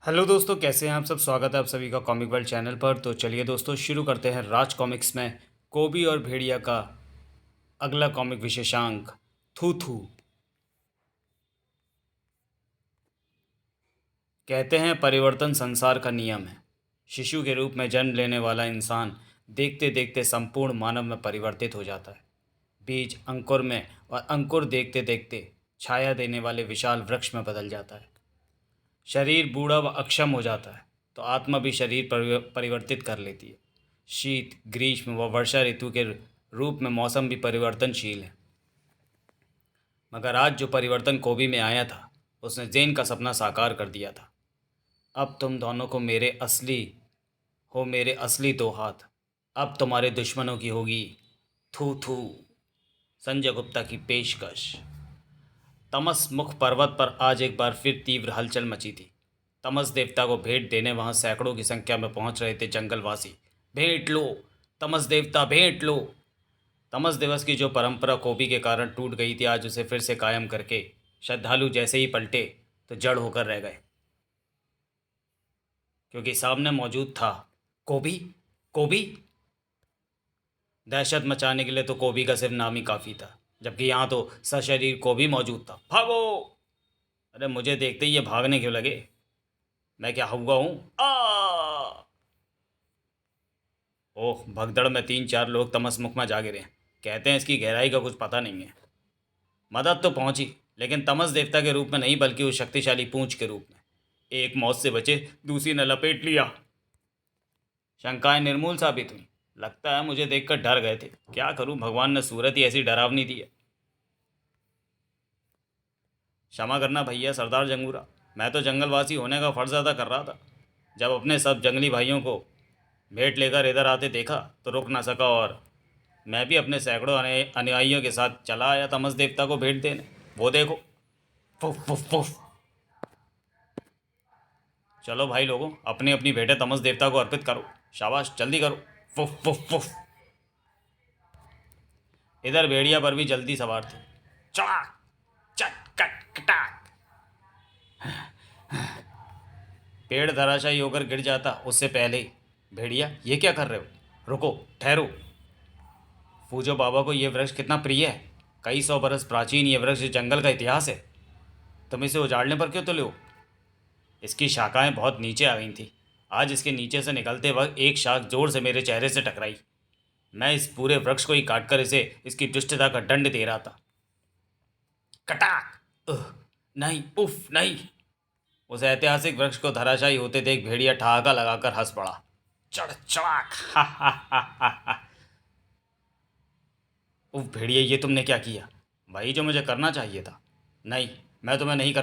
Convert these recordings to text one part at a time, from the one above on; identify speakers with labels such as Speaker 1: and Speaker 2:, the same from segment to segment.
Speaker 1: Hello दोस्तों, कैसे हैं आप सब। स्वागत है आप सभी का कॉमिक वर्ल्ड चैनल पर। तो चलिए दोस्तों, शुरू करते हैं राज कॉमिक्स में कोबी और भेड़िया का अगला कॉमिक विशेषांक, थू थू। कहते हैं परिवर्तन संसार का नियम है। शिशु के रूप में जन्म लेने वाला इंसान देखते देखते संपूर्ण मानव में परिवर्तित हो जाता है। बीज अंकुर में और अंकुर देखते देखते छाया देने वाले विशाल वृक्ष में बदल जाता है। शरीर बूढ़ा व अक्षम हो जाता है तो आत्मा भी शरीर परिवर्तित कर लेती है। शीत, ग्रीष्म व वर्षा ऋतु के रूप में मौसम भी परिवर्तनशील है। मगर आज जो परिवर्तन कोबी में आया था, उसने जेन का सपना साकार कर दिया था। अब तुम दोनों को मेरे असली दो हाथ। अब तुम्हारे दुश्मनों की होगी थू थू। संजय गुप्ता की पेशकश। तमस मुख पर्वत पर आज एक बार फिर तीव्र हलचल मची थी। तमस देवता को भेंट देने वहां सैकड़ों की संख्या में पहुंच रहे थे जंगलवासी। भेंट लो, तमस देवता भेंट लो। तमस दिवस की जो परंपरा कोबी के कारण टूट गई थी, आज उसे फिर से कायम करके श्रद्धालु जैसे ही पलटे तो जड़ होकर रह गए, क्योंकि सामने मौजूद था कोबी। कोबी। दहशत मचाने के लिए तो कोबी का सिर्फ नाम ही काफ़ी था, जबकि यहाँ तो सशरीर कोबी मौजूद था। भागो! अरे मुझे देखते ही ये भागने क्यों लगे? मैं क्या हुआ हूँ? ओह, भगदड़ में 3-4 लोग तमसमुख में जा गिरे। कहते हैं इसकी गहराई का कुछ पता नहीं है। मदद तो पहुंची, लेकिन तमस देवता के रूप में नहीं, बल्कि उस शक्तिशाली पूंछ के रूप में। एक मौत से बचे, दूसरी ने लपेट लिया। शंकाएं निर्मूल साबित हुई। लगता है मुझे देखकर डर गए थे। क्या करूं, भगवान ने सूरत ही ऐसी डरावनी दी है। क्षमा करना भैया सरदार जंगूरा, मैं तो जंगलवासी होने का फर्ज अदा कर रहा था। जब अपने सब जंगली भाइयों को भेंट लेकर इधर आते देखा तो रुक ना सका, और मैं भी अपने सैकड़ों अनुयायियों के साथ चला आया तमस देवता को भेंट देने। वो देखो। फुफ फुफ फुफ। चलो भाई लोगों, अपनी अपनी भेंटें तमस देवता को अर्पित करो। शाबाश, जल्दी करो। फुफ फुफ फुफ। इधर भेड़िया पर भी जल्दी सवार थे। चड़ाक, चट कट कटाक। पेड़ धराशायी होकर गिर जाता उससे पहले ही, भेड़िया ये क्या कर रहे हो? रुको, ठहरो। फूजो बाबा को ये वृक्ष कितना प्रिय है। कई सौ बरस प्राचीन ये वृक्ष जंगल का इतिहास है। तुम इसे उजाड़ने पर क्यों तुले हो? इसकी शाखाएं बहुत नीचे आ गई थी। आज इसके नीचे से निकलते वक्त एक शाख जोर से मेरे चेहरे से टकराई। मैं इस पूरे वृक्ष को ही काटकर इसे इसकी दुष्टता का दंड दे रहा था। कटाक! नहीं, उफ नहीं। उस ऐतिहासिक वृक्ष को धराशायी होते देख भेड़िया ठहाका लगाकर हंस पड़ा। चढ़ चढ़ाक! हा हा हा हा हा। उफ भेड़िया, ये तुमने क्या किया? भाई, जो मुझे करना चाहिए था। नहीं, मैं नहीं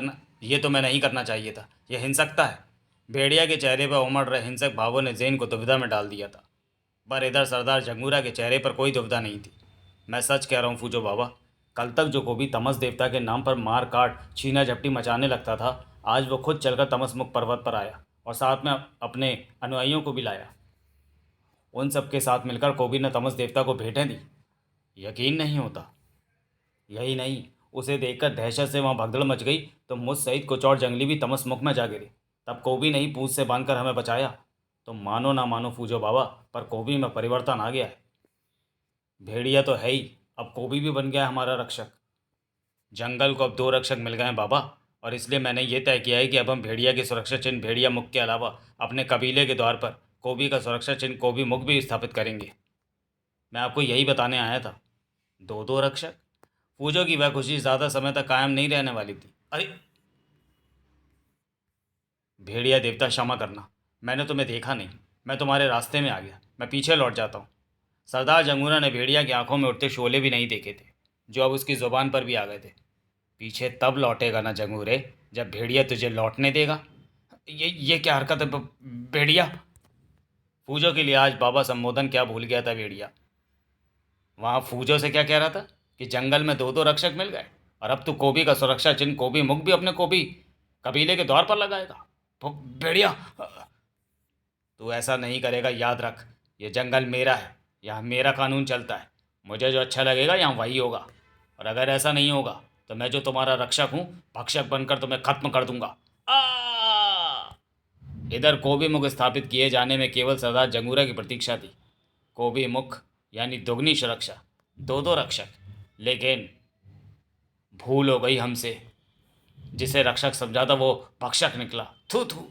Speaker 1: करना चाहिए था। यह हिंसकता है। भेड़िया के चेहरे पर उमड़ रहे हिंसक भावों ने जैन को दुविधा में डाल दिया था। पर इधर सरदार जंगूरा के चेहरे पर कोई दुविधा नहीं थी। मैं सच कह रहा हूँ फूजो बाबा। कल तक जो कोबी तमस देवता के नाम पर मार काट छीना झपटी मचाने लगता था, आज वो खुद चलकर तमसमुख पर्वत पर आया और साथ में अपने अनुयायियों को भी लाया। उन सबके साथ मिलकर कोबी ने तमस देवता को भेंटें दी। यकीन नहीं होता। यही नहीं, उसे देखकर दहशत से वहाँ भगदड़ मच गई तो मुझ सहित कुछ और जंगली भी तमसमुख में जा गिरे। तब कोबी ने ही पूंछ से बांधकर हमें बचाया। तुम मानो ना मानो फूजो बाबा, पर कोबी में परिवर्तन आ गया है। भेड़िया तो है ही, अब कोबी भी बन गया है हमारा रक्षक। जंगल को अब 2 रक्षक मिल गए हैं बाबा, और इसलिए मैंने ये तय किया है कि अब हम भेड़िया के सुरक्षा चिन्ह भेड़िया मुख के अलावा अपने कबीले के द्वार पर कोबी का सुरक्षा चिन्ह कोबी मुख भी स्थापित करेंगे। मैं आपको यही बताने आया था। 2-2 रक्षक? पूजो की वह खुशी ज़्यादा समय तक कायम नहीं रहने वाली थी। अरे भेड़िया देवता, क्षमा करना, मैंने तुम्हें देखा नहीं। मैं तुम्हारे रास्ते में आ गया। मैं पीछे लौट जाता हूँ। सरदार जंगूरा ने भेड़िया की आंखों में उठते शोले भी नहीं देखे थे, जो अब उसकी ज़ुबान पर भी आ गए थे। पीछे तब लौटेगा ना जंगूरे, जब भेड़िया तुझे लौटने देगा। ये क्या हरकत है भेड़िया? फूजो के लिए आज बाबा संबोधन क्या भूल गया था भेड़िया। वहाँ फूजो से क्या कह रहा था कि जंगल में 2-2 रक्षक मिल गए, और अब तू कोबी का सुरक्षा चिन्ह कोबी मुख भी अपने कोबी कबीले के द्वार पर लगाएगा। भेड़िया, तू ऐसा नहीं करेगा, याद रख। ये जंगल मेरा है, यहाँ मेरा कानून चलता है। मुझे जो अच्छा लगेगा यहाँ वही होगा, और अगर ऐसा नहीं होगा तो मैं जो तुम्हारा रक्षक हूँ, भक्षक बनकर तुम्हें खत्म कर दूंगा। आ! इधर कोबी मुख स्थापित किए जाने में केवल सरदार जंगूरा की प्रतीक्षा थी। कोबी मुख यानी दोगुनी सुरक्षा, दो दो रक्षक। लेकिन भूल हो गई हमसे। जिसे रक्षक समझा था वो भक्षक निकला। थू थू।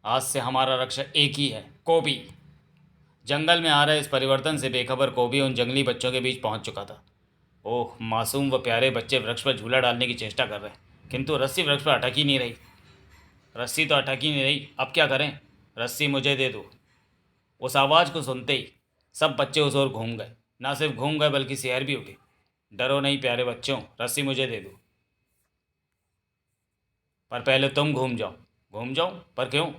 Speaker 1: आज से हमारा रक्षक एक ही है, कोबी। जंगल में आ रहे इस परिवर्तन से बेखबर कोबी उन जंगली बच्चों के बीच पहुंच चुका था। ओह, मासूम व प्यारे बच्चे वृक्ष पर झूला डालने की चेष्टा कर रहे हैं, किंतु रस्सी वृक्ष पर अटक ही नहीं रही। रस्सी तो अटक ही नहीं रही, अब क्या करें? रस्सी मुझे दे दो। उस आवाज़ को सुनते ही सब बच्चे उस ओर घूम गए। ना सिर्फ घूम गए बल्कि शहर भी उठे। डरो नहीं प्यारे बच्चों, रस्सी मुझे दे दो। पर पहले तुम घूम जाओ। घूम जाओ? पर क्यों?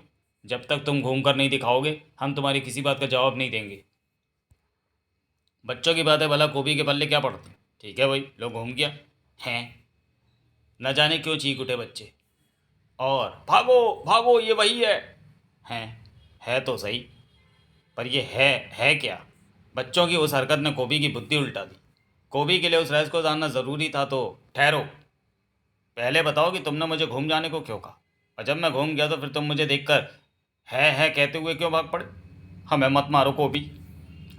Speaker 1: जब तक तुम घूम कर नहीं दिखाओगे हम तुम्हारी किसी बात का जवाब नहीं देंगे। बच्चों की बात है, भला कोबी के पल्ले क्या पड़ती? ठीक है भाई, लो घूम गया। हैं? न जाने क्यों चीख उठे बच्चे। और भागो भागो, ये वही है। हैं? है तो सही, पर ये है क्या? बच्चों की उस हरकत ने कोबी की बुद्धि उल्टा दी। कोबी के लिए उस रहस्य को जानना ज़रूरी था तो ठहरो। पहले बताओ कि तुमने मुझे घूम जाने को क्यों कहा, और जब मैं घूम गया तो फिर तुम मुझे देखकर है कहते हुए क्यों भाग पड़े? हमें मत मारो कोबी।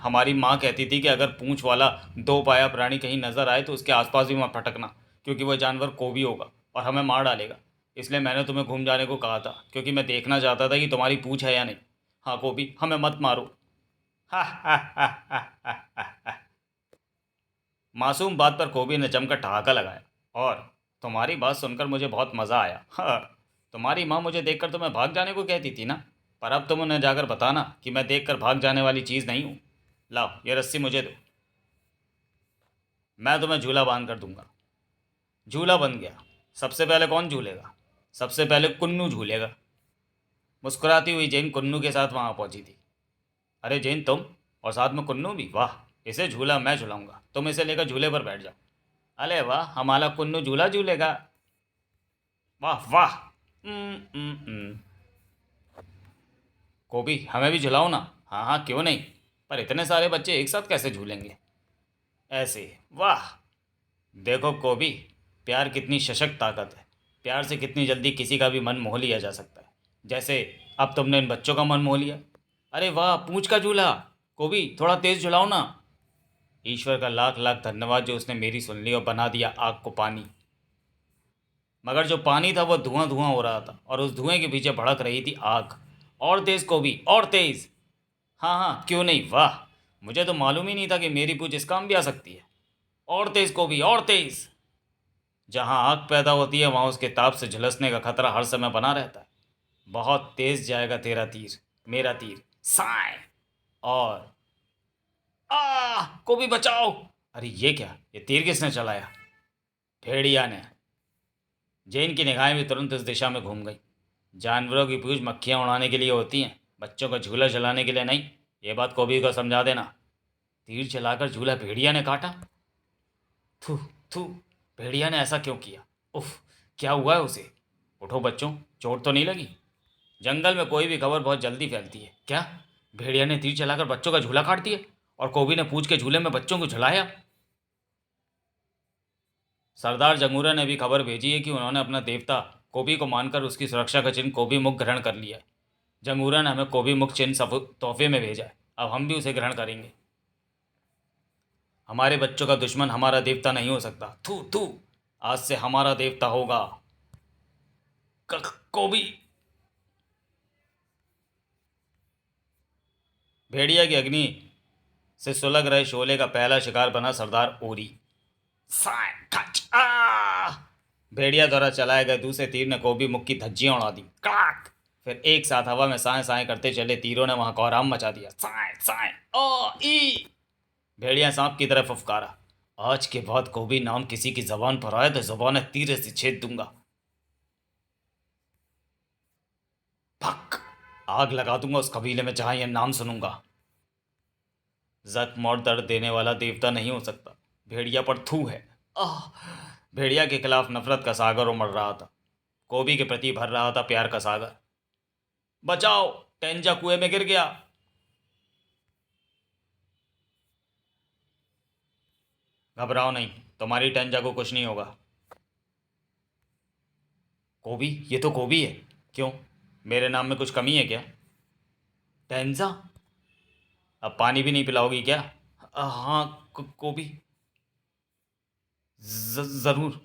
Speaker 1: हमारी माँ कहती थी कि अगर पूंछ वाला दो पाया प्राणी कहीं नजर आए तो उसके आसपास भी मत भटकना, क्योंकि वह जानवर कोबी होगा और हमें मार डालेगा। इसलिए मैंने तुम्हें घूम जाने को कहा था, क्योंकि मैं देखना चाहता था कि तुम्हारी पूंछ है या नहीं। हाँ कोबी, हमें मत मारो। हा हा हा हा हा हा। मासूम बात पर कोबी ने जमकर ठहाका लगाया। और तुम्हारी बात सुनकर मुझे बहुत मज़ा आया। हाँ, तुम्हारी माँ मुझे देखकर तुम्हें भाग जाने को कहती थी ना, पर अब तुम उन्हें जाकर बताना कि मैं देखकर भाग जाने वाली चीज़ नहीं हूँ। लाओ ये रस्सी मुझे दो, मैं तुम्हें झूला बांध कर दूंगा। झूला बन गया। सबसे पहले कौन झूलेगा? सबसे पहले कुन्नू झूलेगा। मुस्कुराती हुई जेन कुन्नू के साथ वहां पहुंची थी। अरे जेन, तुम और साथ में कुन्नू भी? वाह, इसे झूला मैं झूलाऊंगा, तुम इसे लेकर झूले पर बैठ जाओ। अरे वाह, हमारा कुन्नू झूला झूलेगा। वाह वाह। हम्म। कोबी, हमें भी झुलाओ ना। हाँ हाँ, क्यों नहीं, पर इतने सारे बच्चे एक साथ कैसे झूलेंगे? ऐसे? वाह। देखो कोबी, प्यार कितनी सशक्त ताकत है। प्यार से कितनी जल्दी किसी का भी मन मोह लिया जा सकता है। जैसे अब तुमने इन बच्चों का मन मोह लिया। अरे वाह, पूंछ का झूला। कोबी, थोड़ा तेज झुलाओ ना। ईश्वर का लाख लाख धन्यवाद जो उसने मेरी सुन ली और बना दिया आग को पानी। मगर जो पानी था वो धुआं धुआं हो रहा था, और उस धुएं के पीछे भड़क रही थी आग। और तेज कोबी, और तेज। हाँ हाँ, क्यों नहीं, वाह। मुझे तो मालूम ही नहीं था कि मेरी पूंछ इस काम भी आ सकती है। और तेज कोबी, और तेज। जहाँ आग पैदा होती है वहाँ उसके ताप से झुलसने का खतरा हर समय बना रहता है। बहुत तेज जाएगा तेरा तीर, मेरा तीर। साए। और को भी बचाओ। अरे ये क्या, ये तीर किसने चलाया? भेड़िया ने। जैन की निगाहें भी तुरंत इस दिशा में घूम गई। जानवरों की पूंछ मक्खियाँ उड़ाने के लिए होती हैं, बच्चों को झूला चलाने के लिए नहीं। ये बात कोबी को समझा देना। तीर चलाकर झूला भेड़िया ने काटा। थू थू। भेड़िया ने ऐसा क्यों किया? उफ, क्या हुआ है उसे? उठो बच्चों, चोट तो नहीं लगी? जंगल में कोई भी खबर बहुत जल्दी फैलती है। क्या भेड़िया ने तीर चलाकर बच्चों का झूला काट दिया? और कोबी ने पूंछ के झूले में बच्चों को झुलाया? सरदार जंगूरा ने भी खबर भेजी है कि उन्होंने अपना देवता कोबी को मानकर उसकी सुरक्षा का चिन्ह कोबी मुख ग्रहण कर लिया है। जंगूरा ने हमें कोबी मुख चिन्ह तोहफे में भेजा है, अब हम भी उसे ग्रहण करेंगे। हमारे बच्चों का दुश्मन हमारा देवता नहीं हो सकता। थू थू। आज से हमारा देवता होगा कोबी। भेड़िया की अग्नि से सुलग रहे शोले का पहला शिकार बना सरदार ओरी। साय खच आ। भेड़िया द्वारा चलाए गए दूसरे तीर ने कोबी मुख की धज्जियां उड़ा दी। कड़ाक। फिर एक साथ हवा में साए साए करते चले तीरों ने वहां कोहराम मचा दिया। साए साए ओ ई। भेड़िया सांप की तरफ फुफकारा। आज के बाद कोबी नाम किसी की जबान पर आए तो जुबान तीर से छेद दूंगा। भक। आग लगा दूंगा उस कबीले में जहां यह नाम सुनूंगा। जख्म और दर्द देने वाला देवता नहीं हो सकता। भेड़िया पर थू है। आह। भेड़िया के खिलाफ नफरत का सागर उमड़ रहा था। कोबी के प्रति भर रहा था प्यार का सागर। बचाओ, टेंजा कुएं में गिर गया। घबराओ नहीं, तुम्हारी टेंजा को कुछ नहीं होगा। कोबी, ये तो कोबी है। क्यों, मेरे नाम में कुछ कमी है क्या? टेंजा, अब पानी भी नहीं पिलाओगी क्या? हाँ, कोबी, ज़रूर।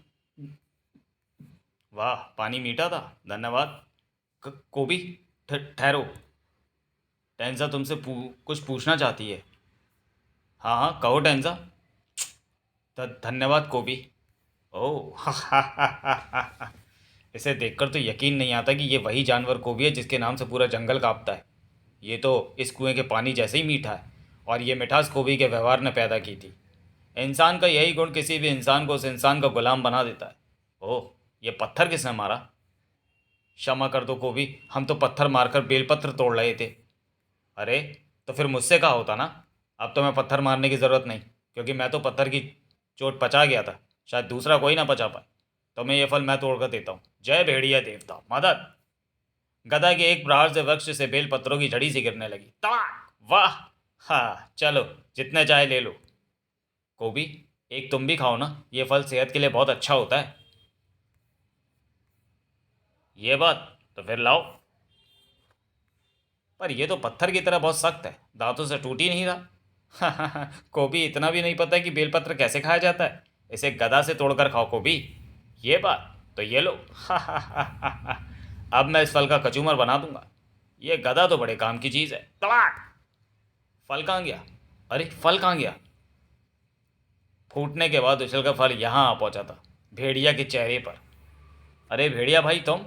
Speaker 1: वाह, पानी मीठा था, धन्यवाद। कोबी, ठहरो। टेंजा तुमसे कुछ पूछना चाहती है। हाँ हाँ, कहो टेंजा। धन्यवाद कोबी। ओह इसे देखकर तो यकीन नहीं आता कि ये वही जानवर कोबी है जिसके नाम से पूरा जंगल कांपता है। ये तो इस कुएं के पानी जैसे ही मीठा है, और ये मिठास कोबी के व्यवहार ने पैदा की थी। इंसान का यही गुण किसी भी इंसान को उस इंसान का गुलाम बना देता है। ओह, ये पत्थर किसने मारा? क्षमा कर दो कोबी, हम तो पत्थर मारकर बेलपत्र तोड़ रहे थे। अरे, तो फिर मुझसे कहा होता ना। अब तो मैं पत्थर मारने की ज़रूरत नहीं, क्योंकि मैं तो पत्थर की चोट पचा गया था। शायद दूसरा कोई ना पचा पाए। तो मैं ये फल मैं तोड़ कर देता हूँ। जय भेड़िया देवता, मदद। गदा के एक प्रहार से वृक्ष से बेल पत्थरों की झड़ी सी गिरने लगी। तड़ाक! वाह! हाँ, चलो, जितने चाहे ले लो। कोबी, एक तुम भी खाओ ना, ये फल सेहत के लिए बहुत अच्छा होता है। ये बात, तो फिर लाओ। पर ये तो पत्थर की तरह बहुत सख्त है, दांतों से टूट ही नहीं रहा। कोबी, इतना भी नहीं पता कि बेलपत्र कैसे खाया जाता है। इसे गदा से तोड़कर खाओ कोबी। ये बात, तो ये लो। अब मैं इस फल का कचूमर बना दूंगा। ये गदा तो बड़े काम की चीज़ है। तड़ाक! फल कहाँ गया? अरे, फल कहाँ गया? फूटने के बाद उछलकर फल यहाँ आ पहुंचा था, भेड़िया के चेहरे पर। अरे भेड़िया भाई, तुम?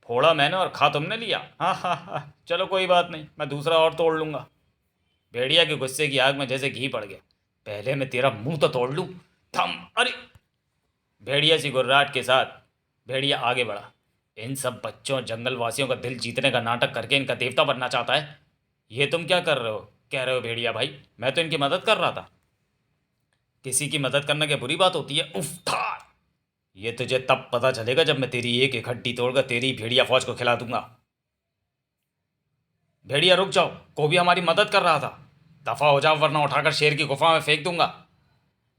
Speaker 1: फोड़ा मैंने और खा तुमने लिया। हाँ हाँ हाँ, चलो कोई बात नहीं, मैं दूसरा और तोड़ लूँगा। भेड़िया के गुस्से की आग में जैसे घी पड़ गया। पहले मैं तेरा मुंह तो तोड़ लूँ। थम, अरे! भेड़िया सी गुर्राहट के साथ भेड़िया आगे बढ़ा। इन सब बच्चों जंगल वासियों का दिल जीतने का नाटक करके इनका देवता बनना चाहता है। ये तुम क्या कर रहे हो, कह रहे हो भेड़िया भाई? मैं तो इनकी मदद कर रहा था। किसी की मदद करना क्या बुरी बात होती है? उफ था। ये तुझे तब पता चलेगा जब मैं तेरी एक एक हड्डी तोड़कर तेरी भेड़िया फौज को खिला दूंगा। भेड़िया रुक जाओ, कोबी हमारी मदद कर रहा था। दफा हो जाओ वरना उठाकर शेर की गुफा में फेंक दूंगा।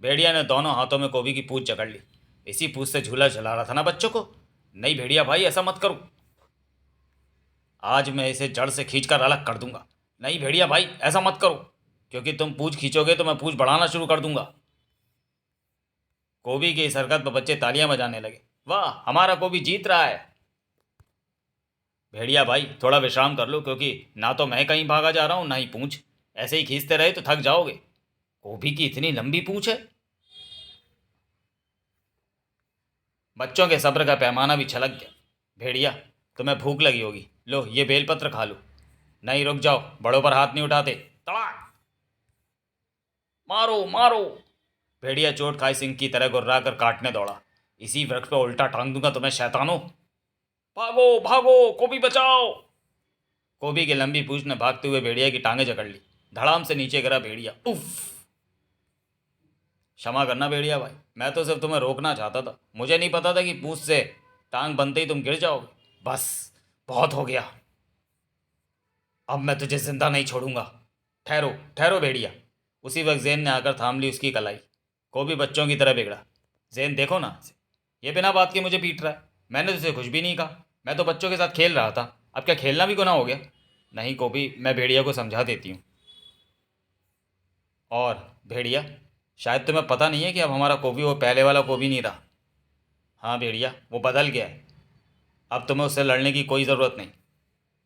Speaker 1: भेड़िया ने दोनों हाथों में कोबी की पूंछ जकड़ ली। इसी पूंछ से झूला झुला रहा था ना बच्चों को। नहीं भेड़िया भाई, ऐसा मत करो। आज मैं इसे जड़ से खींचकर अलग कर दूंगा। नहीं भेड़िया भाई, ऐसा मत करो, क्योंकि तुम पूंछ खींचोगे तो मैं पूंछ बढ़ाना शुरू कर दूंगा। कोबी की इस हरकत पर बच्चे तालियां बजाने लगे। वाह, हमारा कोबी जीत रहा है। भेड़िया भाई, थोड़ा विश्राम कर लो, क्योंकि ना तो मैं कहीं भागा जा रहा हूँ ना ही पूंछ। ऐसे ही खींचते रहे तो थक जाओगे। गोभी की इतनी लंबी पूंछ है। बच्चों के सब्र का पैमाना भी छलक गया। भेड़िया, तुम्हें भूख लगी होगी, लो ये बेलपत्र खा लो। नहीं, रुक जाओ, बड़ों पर हाथ नहीं उठाते। तड़ाक! मारो मारो! भेड़िया चोट खाए सिंह की तरह गुर्रा कर काटने दौड़ा। इसी वृक्ष पर उल्टा टांग दूंगा तुम्हें शैतानों। भागो भागो, कोबी बचाओ! कोबी की लंबी पूंछ ने भागते हुए भेड़िया की टांगें जकड़ ली। धड़ाम से नीचे गिरा भेड़िया। उफ! क्षमा करना भेड़िया भाई, मैं तो सिर्फ तुम्हें रोकना चाहता था। मुझे नहीं पता था कि पूंछ से टांग बनते ही तुम गिर जाओगे। बस, बहुत हो गया। अब मैं तुझे जिंदा नहीं छोड़ूंगा। ठहरो ठहरो भेड़िया। उसी वक्त जैन ने आकर थाम ली उसकी कलाई। कोबी बच्चों की तरह बिगड़ा। जैन, देखो ना, ये बिना बात के मुझे पीट रहा है। मैंने तो उसे कुछ भी नहीं कहा, मैं तो बच्चों के साथ खेल रहा था। अब क्या खेलना भी गुनाह हो गया? नहीं कोबी, मैं भेड़िया को समझा देती हूँ। और भेड़िया, शायद तुम्हें पता नहीं है कि अब हमारा कोबी वो पहले वाला कोबी नहीं रहा। हाँ भेड़िया, वो बदल गया है। अब तुम्हें उससे लड़ने की कोई ज़रूरत नहीं।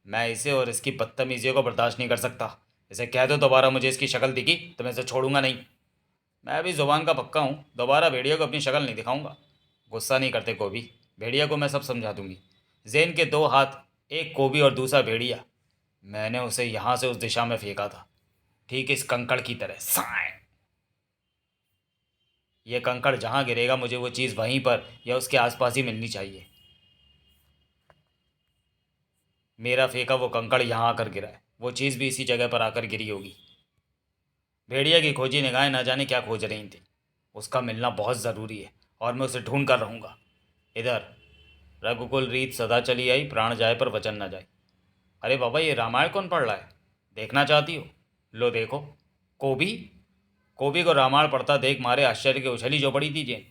Speaker 1: मैं इसे और इसकी बदतमीजियों को बर्दाश्त नहीं कर सकता। इसे कह दो दोबारा मुझे इसकी शक्ल दिखी तो मैं इसे छोड़ूंगा नहीं। मैं भी ज़ुबान का पक्का हूँ, दोबारा भेड़िया को अपनी शक्ल नहीं दिखाऊंगा। गुस्सा नहीं करते कोबी, भेड़िया को मैं सब समझा दूंगी। जैन के दो हाथ, एक कोबी और दूसरा भेड़िया। मैंने उसे यहाँ से उस दिशा में फेंका था, ठीक इस कंकड़ की तरह। साए! ये कंकड़ जहाँ गिरेगा मुझे वो चीज़ वहीं पर या उसके आसपास ही मिलनी चाहिए। मेरा फेंका वो कंकड़ यहाँ आकर गिरा है, वो चीज़ भी इसी जगह पर आकर गिरी होगी। भेड़िया की खोजी निगाहें न जाने क्या खोज रही थी। उसका मिलना बहुत ज़रूरी है और मैं उसे ढूंढ कर रहूँगा। इधर रघुकुल रीत सदा चली आई, प्राण जाए पर वचन न जाए। अरे बाबा, ये रामायण कौन पढ़ रहा है? देखना चाहती हो? लो देखो। कोबी, कोबी को रामायण पढ़ता देख मारे आश्चर्य के उछली जो पड़ी थी जेन।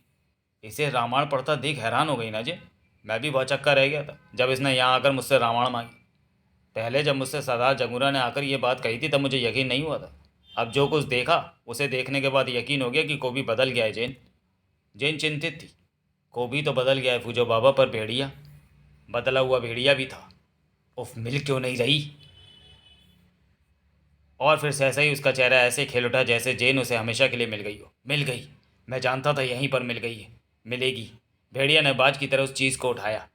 Speaker 1: इसे रामायण पढ़ता देख हैरान हो गई ना जे। मैं भी बहुत चक्का रह गया था जब इसने यहाँ आकर मुझसे रामायण मांगी। पहले जब मुझसे सरदार जंगूरा ने आकर ये बात कही थी तब मुझे यकीन नहीं हुआ था। अब जो कुछ देखा उसे देखने के बाद यकीन हो गया कि कोबी बदल गया है जैन। जैन चिंतित थी। कोबी तो बदल गया है फूजो बाबा, पर भेड़िया, बदला हुआ भेड़िया भी था। उफ, मिल क्यों नहीं रही। और फिर सहसा ही उसका चेहरा ऐसे खिल उठा जैसे जैन उसे हमेशा के लिए मिल गई हो। मिल गई। मैं जानता था यहीं पर मिल गई है, मिलेगी। भेड़िया ने बाज की तरह उस चीज़ को उठाया,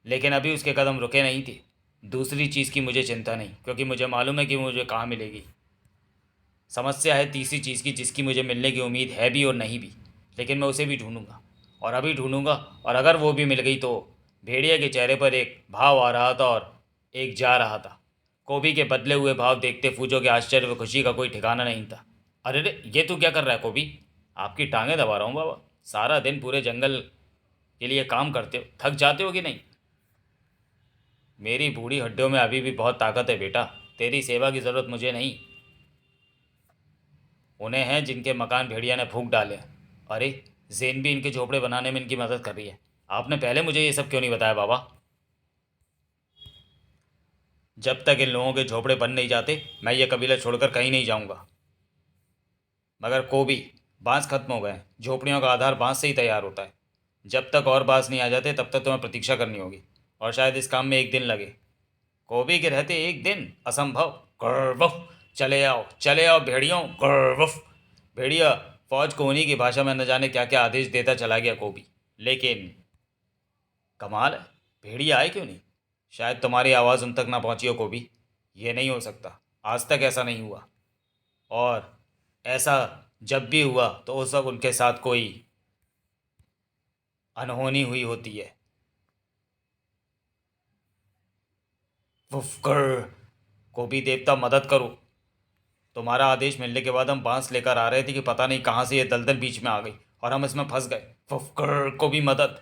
Speaker 1: लेकिन अभी उसके कदम रुके नहीं थे। दूसरी चीज़ की मुझे चिंता नहीं, क्योंकि मुझे मालूम है कि वो मुझे कहाँ मिलेगी। समस्या है तीसरी चीज़ की, जिसकी मुझे मिलने की उम्मीद है भी और नहीं भी। लेकिन मैं उसे भी ढूंढूंगा, और अभी ढूंढूंगा। और अगर वो भी मिल गई तो। भेड़िया के चेहरे पर एक भाव आ रहा था और एक जा रहा था। कोबी के बदले हुए भाव देखते फूजो के आश्चर्य व खुशी का कोई ठिकाना नहीं था। अरे रे, ये तू क्या कर रहा है कोबी। आपकी टांगें दबा रहा हूँ बाबा। सारा दिन पूरे जंगल के लिए काम करते हो, थक जाते हो कि नहीं। मेरी बूढ़ी हड्डियों में अभी भी बहुत ताकत है बेटा। तेरी सेवा की ज़रूरत मुझे नहीं, उन्हें हैं जिनके मकान भेड़िया ने फूंक डाले। अरे, जेन भी इनके झोपड़े बनाने में इनकी मदद कर रही है। आपने पहले मुझे ये सब क्यों नहीं बताया बाबा। जब तक इन लोगों के झोपड़े बन नहीं जाते मैं ये कबीला छोड़कर कहीं नहीं जाऊंगा। मगर कोबी, बांस खत्म हो गए। झोपड़ियों का आधार बांस से ही तैयार होता है। जब तक और बांस नहीं आ जाते तब तक तुम्हें प्रतीक्षा करनी होगी, और शायद इस काम में एक दिन लगे। कोबी के रहते एक दिन असंभव। कर्वफ, चले आओ भेड़ियों, कर्वफ। भेड़िया फौज को उन्हीं की भाषा में न जाने क्या क्या आदेश देता चला गया कोबी। लेकिन कमाल है, भेड़िया आए क्यों नहीं। शायद तुम्हारी आवाज़ उन तक ना पहुंची हो कोबी। ये नहीं हो सकता, आज तक ऐसा नहीं हुआ। और ऐसा जब भी हुआ तो उस वक्त उनके साथ कोई अनहोनी हुई होती है। फुफकर, कोबी देवता मदद करो। तुम्हारा आदेश मिलने के बाद हम बांस लेकर आ रहे थे कि पता नहीं कहाँ से ये दलदल बीच में आ गई और हम इसमें फंस गए। फुफकर को भी मदद।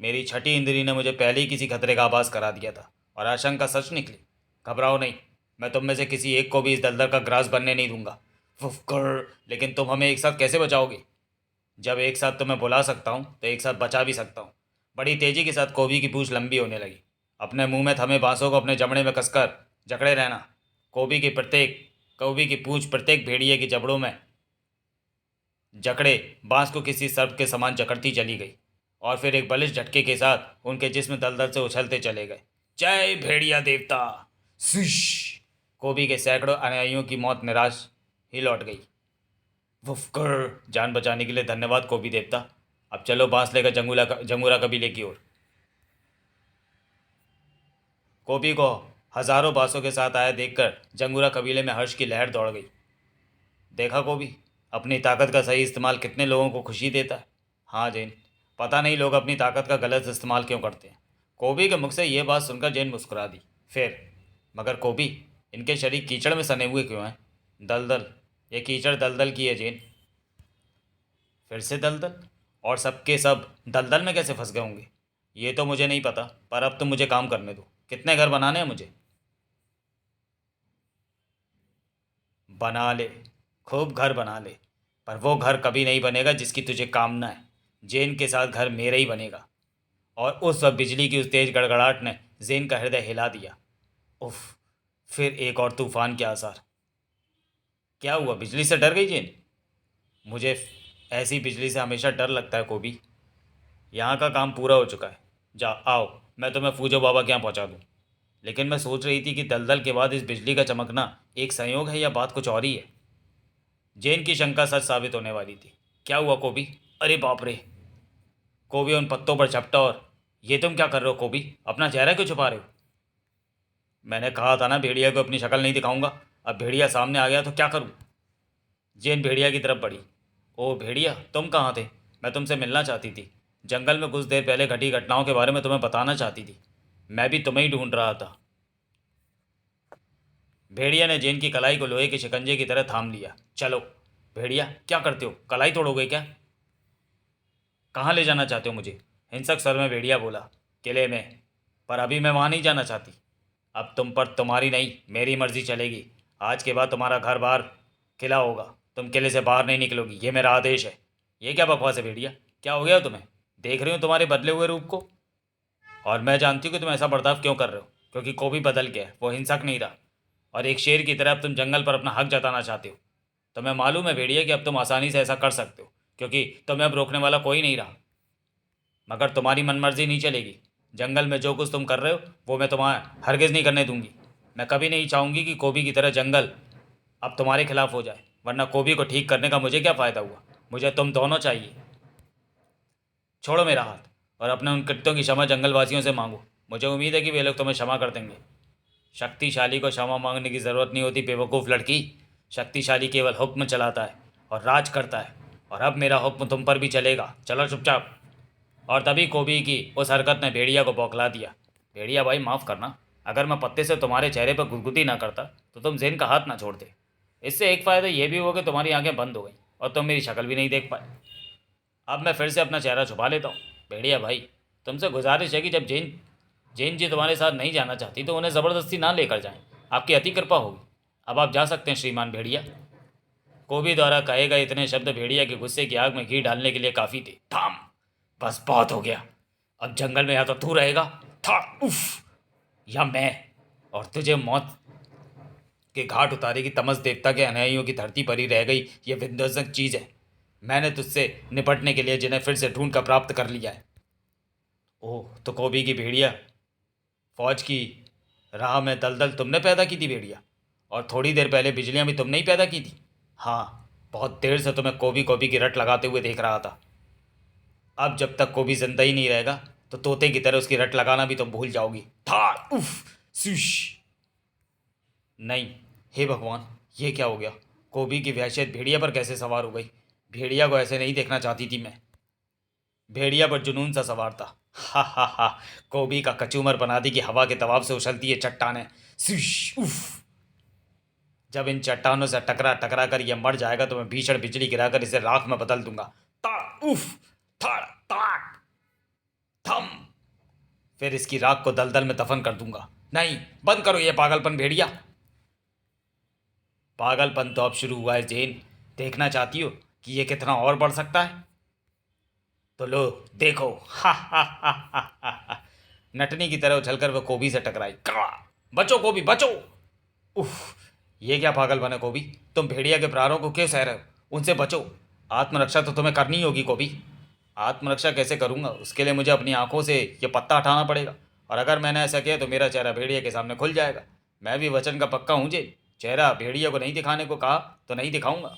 Speaker 1: मेरी छठी इंद्री ने मुझे पहले ही किसी खतरे का आभास करा दिया था, और आशंका सच निकली। घबराओ नहीं, मैं तुम में से किसी एक को भी इस दलदल का ग्रास बनने नहीं दूंगा। फुफकर, लेकिन तुम हमें एक साथ कैसे बचाओगे। जब एक साथ तुम्हें बुला सकता हूँ तो एक साथ बचा भी सकता हूँ। बड़ी तेजी के साथ कोबी की पूंछ लंबी होने लगी। अपने मुंह में थमे बांसों को अपने जबड़े में कसकर जकड़े रहना। कोबी की पूंछ प्रत्येक भेड़िए के जबड़ों में जकड़े बांस को किसी सर्प के समान जकड़ती चली गई, और फिर एक बलिष्ठ झटके के साथ उनके जिस्म दलदल से उछलते चले गए। जय भेड़िया देवता। स्विश। कोबी के सैकड़ों अनुयायियों की मौत निराश ही लौट गई। वुफकर, जान बचाने के लिए धन्यवाद कोबी देवता। अब चलो बांस लेकर जंगूरा कबीले की ओर। कोबी को हजारों बांसों के साथ आया देखकर जंगूरा कबीले में हर्ष की लहर दौड़ गई। देखा कोबी, अपनी ताकत का सही इस्तेमाल कितने लोगों को खुशी देता है। हाँ जैन, पता नहीं लोग अपनी ताकत का गलत इस्तेमाल क्यों करते हैं। कोबी के मुख से यह बात सुनकर जैन मुस्कुरा दी। फिर, मगर कोबी, इनके शरीर कीचड़ में सने हुए क्यों हैं। दलदल, ये कीचड़ दलदल की है जैन। फिर से दलदल, और सबके सब दलदल में कैसे फंस गए होंगे, ये तो मुझे नहीं पता। पर अब तुम मुझे काम करने दो। कितने घर बनाने हैं मुझे। बना ले, खूब घर बना ले। पर वो घर कभी नहीं बनेगा जिसकी तुझे कामना है। जेन के साथ घर मेरा ही बनेगा। और उस वक्त बिजली की उस तेज गड़गड़ाहट ने जेन का हृदय हिला दिया। उफ, फिर एक और तूफान के आसार। क्या हुआ, बिजली से डर गई जेन। मुझे ऐसी बिजली से हमेशा डर लगता है कोबी। यहाँ का काम पूरा हो चुका है। जा आओ, मैं तुम्हें फूजो बाबा के यहाँ पहुँचा दूँ। लेकिन मैं सोच रही थी कि दलदल के बाद इस बिजली का चमकना एक संयोग है या बात कुछ और ही है। जैन की शंका सच साबित होने वाली थी। क्या हुआ कोबी। अरे बाप रे। कोबी उन पत्तों पर झपटा। और ये तुम क्या कर रहे हो कोबी, अपना चेहरा क्यों छुपा रहे हो। मैंने कहा था ना भेड़िया को अपनी शक्ल नहीं दिखाऊंगा। अब भेड़िया सामने आ गया तो क्या करूं। जैन भेड़िया की तरफ बढ़ी। ओ भेड़िया, तुम कहाँ थे। मैं तुमसे मिलना चाहती थी। जंगल में कुछ देर पहले घटी घटनाओं के बारे में तुम्हें बताना चाहती थी। मैं भी तुम्हें ही ढूंढ रहा था। भेड़िया ने जैन की कलाई को लोहे के शिकंजे की तरह थाम लिया। चलो। भेड़िया, क्या करते हो, कलाई तोड़ोगे क्या। कहाँ ले जाना चाहते हो मुझे। हिंसक स्वर में भेड़िया बोला। किले में। पर अभी मैं वहाँ नहीं जाना चाहती। अब तुम पर तुम्हारी नहीं मेरी मर्जी चलेगी। आज के बाद तुम्हारा घर बार किला होगा। तुम किले से बाहर नहीं निकलोगी, ये मेरा आदेश है। ये क्या बकवास है भेड़िया, क्या हो गया तुम्हें। देख रही हूँ तुम्हारे बदले हुए रूप को, और मैं जानती हूँ कि तुम ऐसा बर्ताव क्यों कर रहे हो, क्योंकि कोबी बदल गया है, वो हिंसक नहीं रहा, और एक शेर की तरह अब तुम जंगल पर अपना हक जताना चाहते हो। तुम्हें मालूम है भेड़िया कि अब तुम आसानी से ऐसा कर सकते हो, क्योंकि तुम्हें अब रोकने वाला कोई नहीं रहा। मगर तुम्हारी मनमर्जी नहीं चलेगी। जंगल में जो कुछ तुम कर रहे हो वो मैं तुम्हें हरगिज़ नहीं करने दूंगी। मैं कभी नहीं चाहूँगी कि कोबी की तरह जंगल अब तुम्हारे खिलाफ हो जाए, वरना कोबी को ठीक करने का मुझे क्या फ़ायदा हुआ। मुझे तुम दोनों चाहिए। छोड़ो मेरा हाथ और अपने उन कृत्यों की क्षमा जंगलवासियों से मांगो। मुझे उम्मीद है कि वे लोग तुम्हें क्षमा कर देंगे। शक्तिशाली को क्षमा मांगने की ज़रूरत नहीं होती बेवकूफ़ लड़की। शक्तिशाली केवल हुक्म चलाता है और राज करता है, और अब मेरा हुक्म तुम पर भी चलेगा। चलो चुपचाप। और तभी कोबी की उस हरकत ने भेड़िया को बौखला दिया। भेड़िया भाई माफ़ करना, अगर मैं पत्ते से तुम्हारे चेहरे पर गुदगुदी ना करता तो तुम जेन का हाथ ना छोड़ते। इससे एक फ़ायदा ये भी होगा कि तुम्हारी आंखें बंद हो गई और तुम मेरी शक्ल भी नहीं देख पाए। अब मैं फिर से अपना चेहरा छुपा लेता हूँ। भेड़िया भाई, तुमसे गुजारिश है कि जब जैन जैन जी तुम्हारे साथ नहीं जाना चाहती तो उन्हें ज़बरदस्ती ना लेकर जाएं। आपकी अति कृपा होगी। अब आप जा सकते हैं श्रीमान भेड़िया। कोबी द्वारा कहे गए इतने शब्द भेड़िया के गुस्से की आग में घी डालने के लिए काफ़ी थे। थाम, बस बहुत हो गया। अब जंगल में या तो तू रहेगा था उफ, या मैं, और तुझे मौत के घाट उतारेगी। तमस देवता के अनुयायियों की धरती पर ही रह गई ये विध्वंसक चीज़ है। मैंने तुझसे निपटने के लिए जिन्हें फिर से ढूंढ कर प्राप्त कर लिया है। ओह, तो कोबी की भेड़िया फौज की राह में दलदल तुमने पैदा की थी भेड़िया, और थोड़ी देर पहले बिजलियां भी तुमने ही पैदा की थी। हाँ, बहुत देर से तुम्हें कोबी कोबी की रट लगाते हुए देख रहा था। अब जब तक कोबी जिंदा ही नहीं रहेगा तो तोते की तरह उसकी रट लगाना भी तुम भूल जाओगी। था उफ सुश। नहीं, हे भगवान, ये क्या हो गया। कोबी की वहशियत भेड़िया पर कैसे सवार हो गई। भेड़िया को ऐसे नहीं देखना चाहती थी मैं। भेड़िया पर जुनून सा सवार था। हा हा हा। कोबी का कचूमर बना दी कि हवा के दबाव से उछलती है चट्टानें। सुश उफ। जब इन चट्टानों से टकरा टकरा कर यह मर जाएगा तो मैं भीषण बिजली गिराकर इसे राख में बदल दूंगा। ता उफ, थड़ ताक, थम। फिर इसकी राख को दलदल में दफन कर दूंगा। नहीं, बंद करो ये पागलपन भेड़िया। पागलपन तो अब शुरू हुआ है जेन। देखना चाहती हो कि ये कितना और बढ़ सकता है? तो लो देखो। हा हा हा हा हा हा। नटनी की तरह उछलकर वह कोबी से टकराई। कड़ा, बचो कोबी बचो। उफ, ये क्या पागलपन है कोबी। तुम भेड़िया के प्रहारों को क्यों सह रहे हो। उनसे बचो। आत्मरक्षा तो तुम्हें करनी होगी कोबी। आत्मरक्षा कैसे करूंगा, उसके लिए मुझे अपनी आंखों से ये पत्ता हटाना पड़ेगा, और अगर मैंने ऐसा किया तो मेरा चेहरा भेड़िया के सामने खुल जाएगा। मैं भी वचन का पक्का हूँ जे। चेहरा भेड़िया को नहीं दिखाने को कहा तो नहीं दिखाऊंगा,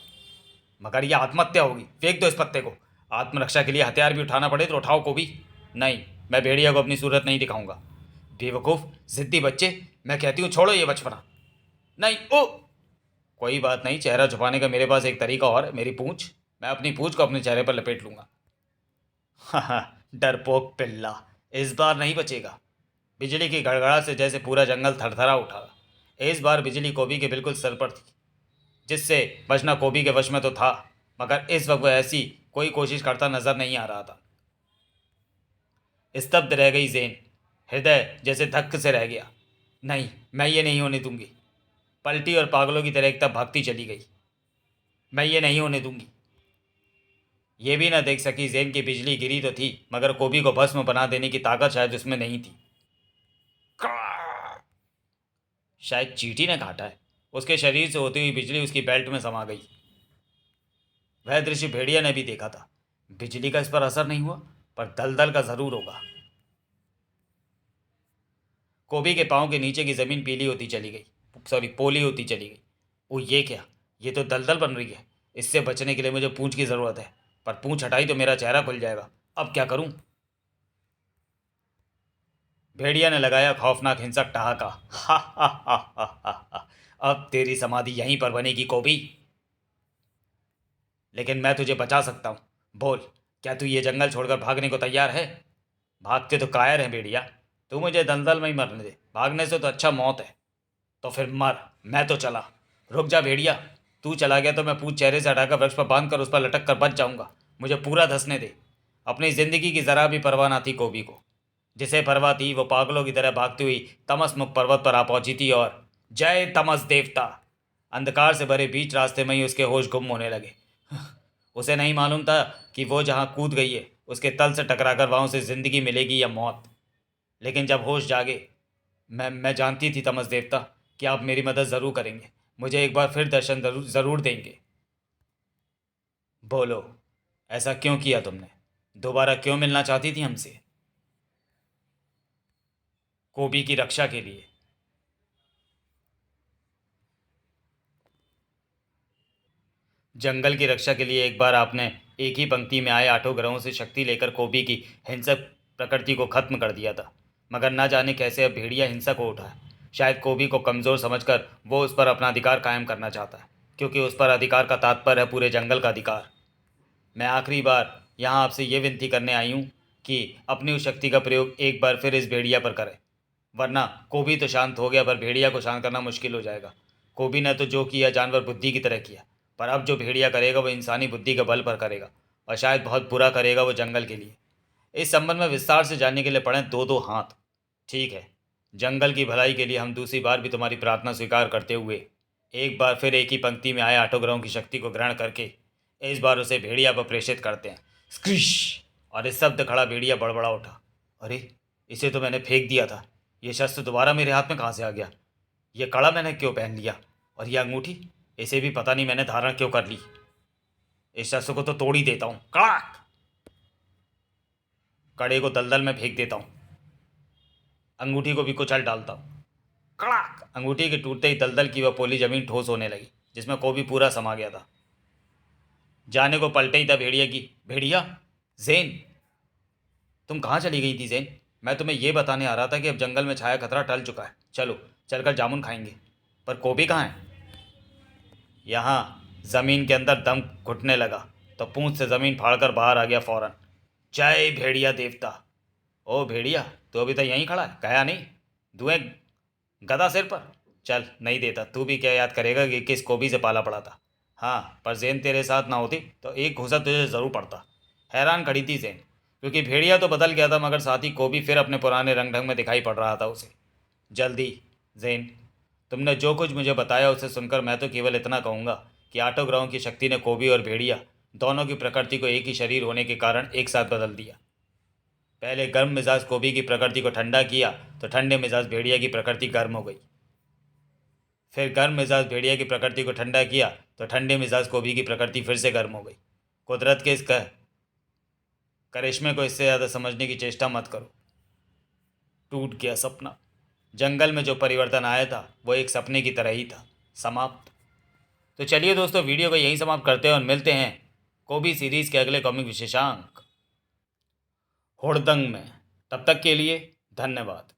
Speaker 1: मगर यह आत्महत्या होगी। फेंक दो इस पत्ते को। आत्मरक्षा के लिए हथियार भी उठाना पड़े तो उठाओ को भी। नहीं, मैं भेड़िया को अपनी सूरत नहीं दिखाऊंगा। बेवकूफ़, जिद्दी बच्चे, मैं कहती हूँ छोड़ो ये बचपना। नहीं ओ, कोई बात नहीं, चेहरा छुपाने का मेरे पास एक तरीका और है, मेरी पूंछ। मैं अपनी पूंछ को अपने चेहरे पर लपेट लूंगा। हाँ, डरपोक पिल्ला, इस बार नहीं बचेगा। बिजली की गड़गड़ाहट से जैसे पूरा जंगल थरथरा उठा। इस बार बिजली कोबी के बिल्कुल सर पर थी, जिससे बचना कोबी के वश में तो था, मगर इस वक्त वह ऐसी कोई कोशिश करता नजर नहीं आ रहा था। स्तब्ध रह गई जेन, हृदय जैसे धक्क से रह गया। नहीं, मैं ये नहीं होने दूंगी। पलटी और पागलों की तरह एक तब भागती चली गई। मैं ये नहीं होने दूंगी। ये भी ना देख सकी जेन की बिजली गिरी तो थी, मगर कोबी को भस्म बना देने की ताकत शायद उसमें नहीं थी। शायद चींटी ने काटा है। उसके शरीर से होती हुई बिजली उसकी बेल्ट में समा गई। वह दृश्य भेड़िया ने भी देखा था। बिजली का इस पर असर नहीं हुआ, पर दलदल का जरूर होगा। कोबी के पाँव के नीचे की जमीन पीली होती चली गई, सॉरी पोली होती चली गई। ओ ये क्या, ये तो दलदल बन रही है। इससे बचने के लिए मुझे पूंछ की ज़रूरत है, पर पूंछ हटाई तो मेरा चेहरा खुल जाएगा। अब क्या करूं। भेड़िया ने लगाया खौफनाक हिंसक ठहाका। हा हा हा हा हा हा। अब तेरी समाधि यहीं पर बनेगी कोबी, लेकिन मैं तुझे बचा सकता हूँ। बोल, क्या तू ये जंगल छोड़कर भागने को तैयार है? भागते तो कायर है भेड़िया, तू मुझे दलदल में ही मरने दे। भागने से तो अच्छा मौत है। तो फिर मर, मैं तो चला। रुक जा भेड़िया, तू चला गया तो मैं पूछ चेहरे से हटाकर वृक्ष पर बांध कर उस पर लटक कर बच जाऊंगा। मुझे पूरा धंसने दे। अपनी जिंदगी की जरा भी परवाह ना थी कोबी को। जिसे परवाह थी वो पागलों की तरह भागती हुई तमसमुख पर्वत पर आ पहुंची थी, और जय तमस देवता। अंधकार से भरे बीच रास्ते में ही उसके होश गुम होने लगे। उसे नहीं मालूम था कि वो जहाँ कूद गई है उसके तल से टकराकर वहाँ उसे ज़िंदगी मिलेगी या मौत। लेकिन जब होश जागे, मैं जानती थी तमस देवता कि आप मेरी मदद ज़रूर करेंगे, मुझे एक बार फिर दर्शन ज़रूर देंगे। बोलो, ऐसा क्यों किया तुमने? दोबारा क्यों मिलना चाहती थी हमसे? कोबी की रक्षा के लिए। जंगल की रक्षा के लिए एक बार आपने एक ही पंक्ति में आए 8 ग्रहों से शक्ति लेकर कोबी की हिंसक प्रकृति को खत्म कर दिया था। मगर न जाने कैसे अब भेड़िया हिंसक हो उठा है। शायद कोबी को कमज़ोर समझकर वो उस पर अपना अधिकार कायम करना चाहता है, क्योंकि उस पर अधिकार का तात्पर्य है पूरे जंगल का अधिकार। मैं आखिरी बार यहाँ आपसे ये विनती करने आई हूँ कि अपनी उस शक्ति का प्रयोग एक बार फिर इस भेड़िया पर करें, वरना कोबी तो शांत हो गया पर भेड़िया को शांत करना मुश्किल हो जाएगा। कोबी ने तो जो किया जानवर बुद्धि की तरह किया, पर अब जो भेड़िया करेगा वो इंसानी बुद्धि के बल पर करेगा, और शायद बहुत बुरा करेगा वो जंगल के लिए। इस संबंध में विस्तार से जानने के लिए पढ़ें दो दो हाथ। ठीक है, जंगल की भलाई के लिए हम दूसरी बार भी तुम्हारी प्रार्थना स्वीकार करते हुए एक बार फिर एक ही पंक्ति में आए 8 ग्रहों की शक्ति को ग्रहण करके इस बार उसे भेड़िया पर प्रेषित करते हैं। स्क्रिश! और इस शब्द खड़ा भेड़िया बड़बड़ा उठा। अरे, इसे तो मैंने फेंक दिया था। ये शस्त्र दोबारा मेरे हाथ में कहाँ से आ गया? ये कड़ा मैंने क्यों पहन लिया? और ये अंगूठी, इसे भी पता नहीं मैंने धारण क्यों कर ली। इस शस्त्र को तो तोड़ ही देता हूँ। कड़ाक! कड़े को दलदल में फेंक देता हूँ। अंगूठी को भी कुचल डालता हूँ। कड़ाक! अंगूठी के टूटते ही दलदल की वह पोली जमीन ठोस होने लगी, जिसमें कोबी पूरा समा गया था। जाने को पलटे ही था भेड़िया की। भेड़िया, ज़ेन, तुम कहाँ चली गई थी ज़ेन? मैं तुम्हें यह बताने आ रहा था कि अब जंगल में छाया खतरा टल चुका है। चलो चलकर जामुन खाएंगे। पर कोबी कहाँ है? यहाँ। ज़मीन के अंदर दम घुटने लगा तो पूंछ से ज़मीन फाड़कर बाहर आ गया फौरन। जय भेड़िया देवता। ओ भेड़िया, तू अभी तक यहीं खड़ा है, गया नहीं? दुएं गदा सिर पर। चल, नहीं देता। तू भी क्या याद करेगा कि किस कोबी से पाला पड़ा था। हाँ, पर ज़ेन तेरे साथ ना होती तो एक घूसा तुझे ज़रूर पड़ता। हैरान खड़ी थी ज़ेन, क्योंकि भेड़िया तो बदल गया था, मगर साथ ही कोबी फिर अपने पुराने रंग ढंग में दिखाई पड़ रहा था उसे। जल्दी ज़ेन, तुमने जो कुछ मुझे बताया उसे सुनकर मैं तो केवल इतना कहूँगा कि 8 ग्रहों की शक्ति ने कोबी और भेड़िया दोनों की प्रकृति को एक ही शरीर होने के कारण एक साथ बदल दिया। पहले गर्म मिजाज कोबी की प्रकृति को ठंडा किया तो ठंडे मिजाज भेड़िया की प्रकृति गर्म हो गई। फिर गर्म मिजाज भेड़िया की प्रकृति को ठंडा किया तो ठंडे मिजाज कोबी की प्रकृति फिर से गर्म हो गई। कुदरत के इस करिश्मे को इससे ज़्यादा समझने की चेष्टा मत करो। टूट गया सपना। जंगल में जो परिवर्तन आया था वो एक सपने की तरह ही था। समाप्त। तो चलिए दोस्तों, वीडियो को यहीं समाप्त करते हैं और मिलते हैं कोबी सीरीज़ के अगले कॉमिक विशेषांक हुड़दंग में। तब तक के लिए धन्यवाद।